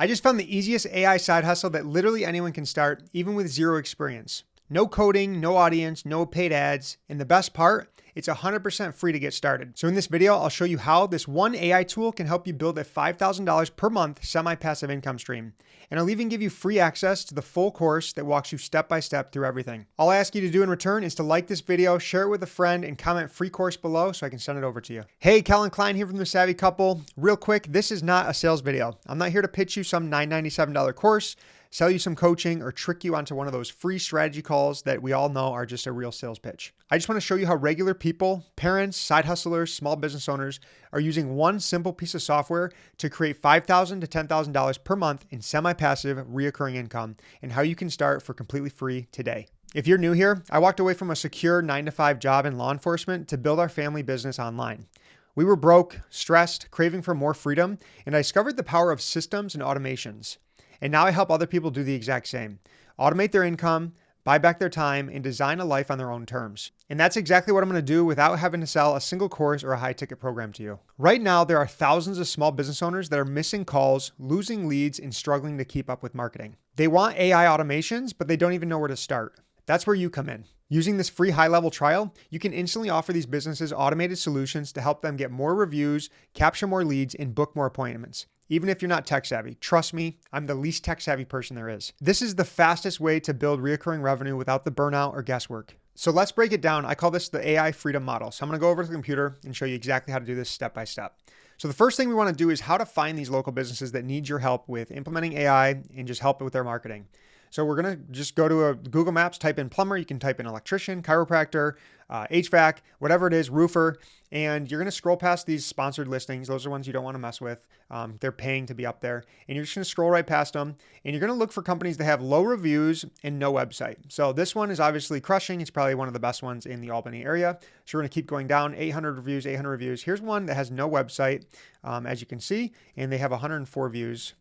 I just found the easiest AI side hustle that literally anyone can start, even with zero experience. No coding, no audience, no paid ads, and the best part, it's 100% free to get started. So in this video, I'll show you how this one AI tool can help you build a $5,000 per month semi-passive income stream. And I'll even give you free access to the full course that walks you step by step through everything. All I ask you to do in return is to like this video, share it with a friend, and comment free course below so I can send it over to you. Hey, Kelan Kline here from The Savvy Couple. Real quick, this is not a sales video. I'm not here to pitch you some $997 course, sell you some coaching, or trick you onto one of those free strategy calls that we all know are just a real sales pitch. I just want to show you how regular people, parents, side hustlers, small business owners are using one simple piece of software to create $5,000 to $10,000 per month in semi-passive reoccurring income, and how you can start for completely free today. If you're new here, I walked away from a secure 9-to-5 job in law enforcement to build our family business online. We were broke, stressed, craving for more freedom, and I discovered the power of systems and automations. And now I help other people do the exact same. Automate their income, buy back their time, and design a life on their own terms. And that's exactly what I'm going to do without having to sell a single course or a high-ticket program to you. Right now, there are thousands of small business owners that are missing calls, losing leads, and struggling to keep up with marketing. They want AI automations, but they don't even know where to start. That's where you come in. Using this free high-level trial, you can instantly offer these businesses automated solutions to help them get more reviews, capture more leads, and book more appointments. Even if you're not tech savvy, trust me, I'm the least tech savvy person there is. This is the fastest way to build recurring revenue without the burnout or guesswork. So let's break it down. I call this the AI freedom model. So I'm going to go over to the computer and show you exactly how to do this step by step. So the first thing we want to do is how to find these local businesses that need your help with implementing AI and just help with their marketing. So we're going to just go to a Google Maps, type in plumber. You can type in electrician, chiropractor, HVAC, whatever it is, roofer, and you're going to scroll past these sponsored listings. Those are ones you don't want to mess with. They're paying to be up there, and you're just going to scroll right past them, and you're going to look for companies that have low reviews and no website. So this one is obviously crushing. It's probably one of the best ones in the Albany area. So we're going to keep going down, 800 reviews, 800 reviews. Here's one that has no website, as you can see, and they have 104 views.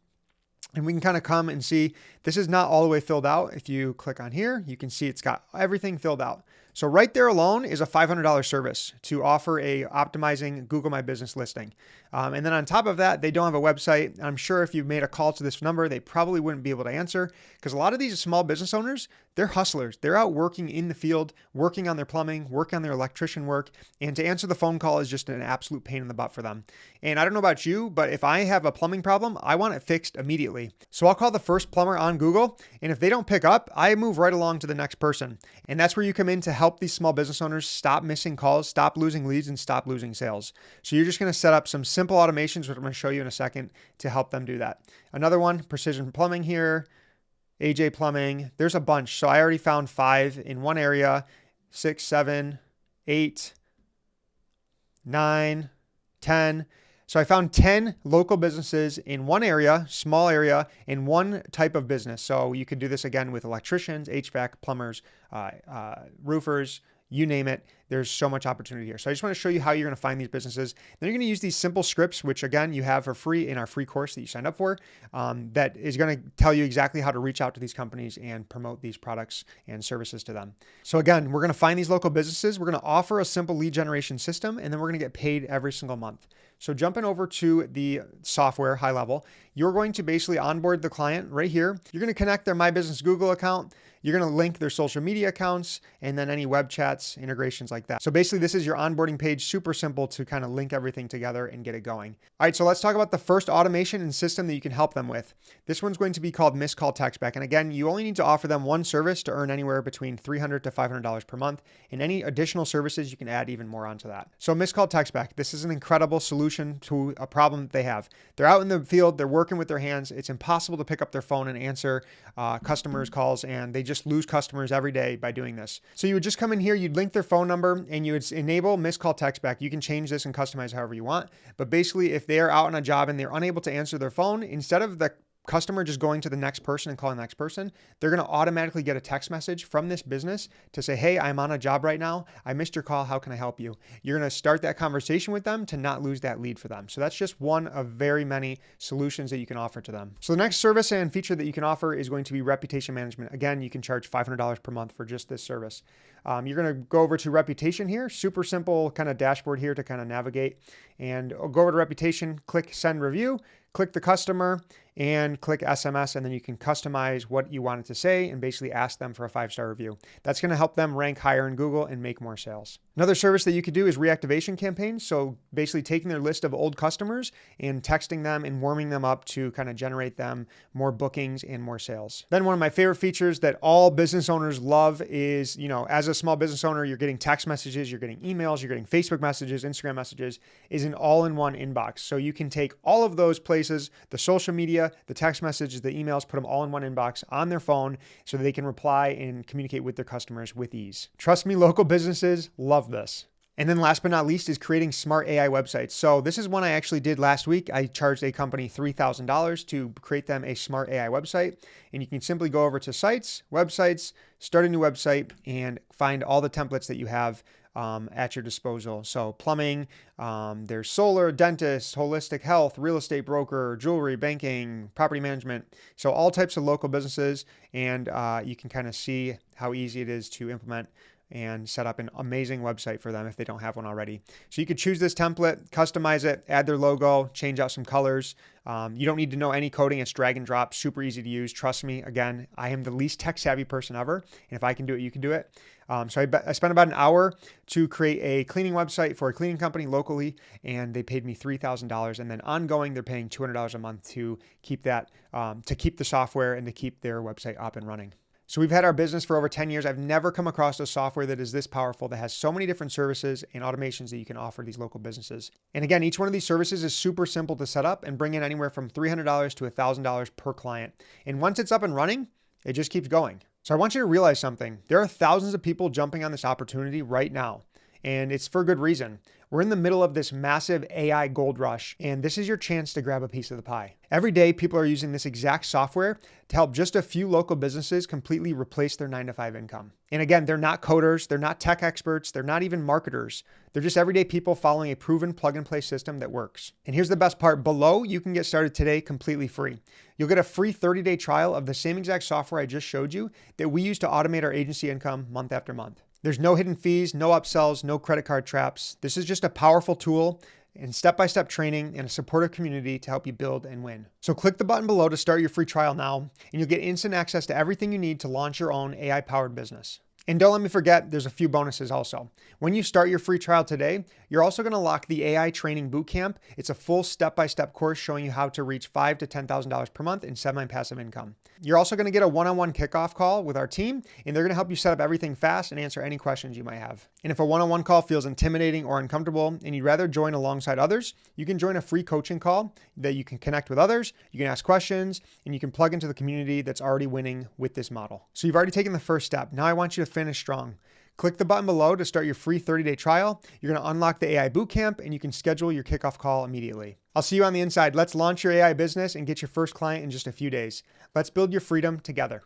And we can kind of come and see, this is not all the way filled out. If you click on here, you can see it's got everything filled out. So right there alone is a $500 service to offer a optimizing Google My Business listing. And then on top of that, they don't have a website. I'm sure if you made a call to this number, they probably wouldn't be able to answer, because a lot of these small business owners, they're hustlers. They're out working in the field, working on their plumbing, working on their electrician work. And to answer the phone call is just an absolute pain in the butt for them. And I don't know about you, but if I have a plumbing problem, I want it fixed immediately. So I'll call the first plumber on Google. And if they don't pick up, I move right along to the next person. And that's where you come in to help these small business owners stop missing calls, stop losing leads, and stop losing sales. So you're just going to set up some simple automations, which I'm going to show you in a second, to help them do that. Another one, Precision Plumbing here, AJ Plumbing. There's a bunch. So I already found 5 in one area, 6, 7, 8, 9, 10. So I found 10 local businesses in one area, small area, in one type of business. So you could do this again with electricians, HVAC, plumbers, roofers, you name it. There's so much opportunity here. So I just want to show you how you're going to find these businesses. Then you're going to use these simple scripts, which again, you have for free in our free course that you signed up for, that is going to tell you exactly how to reach out to these companies and promote these products and services to them. So again, we're going to find these local businesses. We're going to offer a simple lead generation system, and then we're going to get paid every single month. So jumping over to the software, HighLevel, you're going to basically onboard the client right here. You're going to connect their My Business Google account. You're going to link their social media accounts and then any web chats, integrations like that. So basically this is your onboarding page, super simple to kind of link everything together and get it going. All right, so let's talk about the first automation and system that you can help them with. This one's going to be called Missed Call Text Back. And again, you only need to offer them one service to earn anywhere between $300 to $500 per month. And any additional services, you can add even more onto that. So Missed Call Text Back, this is an incredible solution to a problem that they have. They're out in the field, they're working with their hands. It's impossible to pick up their phone and answer customers' calls, and they just lose customers every day by doing this. So you would just come in here, you'd link their phone number, and you would enable Missed Call Text Back. You can change this and customize however you want. But basically, if they are out on a job and they're unable to answer their phone, instead of the customer just going to the next person and calling the next person, they're going to automatically get a text message from this business to say, hey, I'm on a job right now. I missed your call. How can I help you? You're going to start that conversation with them to not lose that lead for them. So that's just one of very many solutions that you can offer to them. So the next service and feature that you can offer is going to be reputation management. Again, you can charge $500 per month for just this service. You're going to go over to reputation here, super simple kind of dashboard here to kind of navigate, and go over to reputation, click send review, click the customer and click SMS, and then you can customize what you want it to say and basically ask them for a 5-star review. That's going to help them rank higher in Google and make more sales. Another service that you could do is reactivation campaigns. So basically taking their list of old customers and texting them and warming them up to kind of generate them more bookings and more sales. Then one of my favorite features that all business owners love is, as a small business owner, you're getting text messages, you're getting emails, you're getting Facebook messages, Instagram messages, is an all-in-one inbox. So you can take all of those places, the social media, the text messages, the emails, put them all in one inbox on their phone so that they can reply and communicate with their customers with ease. Trust me, local businesses love this. And then last but not least is creating smart AI websites. So this is one I actually did last week. I charged a company $3,000 to create them a smart AI website. And you can simply go over to sites, websites, start a new website, and find all the templates that you have at your disposal. So plumbing, there's solar, dentist, holistic health, real estate broker, jewelry, banking, property management. So all types of local businesses. And you can kind of see how easy it is to implement and set up an amazing website for them if they don't have one already. So you could choose this template, customize it, add their logo, change out some colors. You don't need to know any coding. It's drag and drop, super easy to use. Trust me, again, I am the least tech savvy person ever. And if I can do it, you can do it. So I spent about an hour to create a cleaning website for a cleaning company locally, and they paid me $3,000. And then ongoing, they're paying $200 a month to keep that, to keep the software and to keep their website up and running. So we've had our business for over 10 years. I've never come across a software that is this powerful, that has so many different services and automations that you can offer these local businesses. And again, each one of these services is super simple to set up and bring in anywhere from $300 to $1,000 per client. And once it's up and running, it just keeps going. So I want you to realize something. There are thousands of people jumping on this opportunity right now, and it's for good reason. We're in the middle of this massive AI gold rush, and this is your chance to grab a piece of the pie. Every day, people are using this exact software to help just a few local businesses completely replace their 9-to-5 income. And again, they're not coders, they're not tech experts, they're not even marketers. They're just everyday people following a proven plug-and-play system that works. And here's the best part. Below, you can get started today completely free. You'll get a free 30-day trial of the same exact software I just showed you that we use to automate our agency income month after month. There's no hidden fees, no upsells, no credit card traps. This is just a powerful tool and step-by-step training and a supportive community to help you build and win. So click the button below to start your free trial now, and you'll get instant access to everything you need to launch your own AI-powered business. And don't let me forget, there's a few bonuses also. When you start your free trial today, you're also going to lock the AI Training Bootcamp. It's a full step-by-step course showing you how to reach $5,000 to $10,000 per month in semi-passive income. You're also going to get a one-on-one kickoff call with our team, and they're going to help you set up everything fast and answer any questions you might have. And if a one-on-one call feels intimidating or uncomfortable and you'd rather join alongside others, you can join a free coaching call that you can connect with others, you can ask questions, and you can plug into the community that's already winning with this model. So you've already taken the first step. Now I want you to finish strong. Click the button below to start your free 30-day trial. You're going to unlock the AI Bootcamp, and you can schedule your kickoff call immediately. I'll see you on the inside. Let's launch your AI business and get your first client in just a few days. Let's build your freedom together.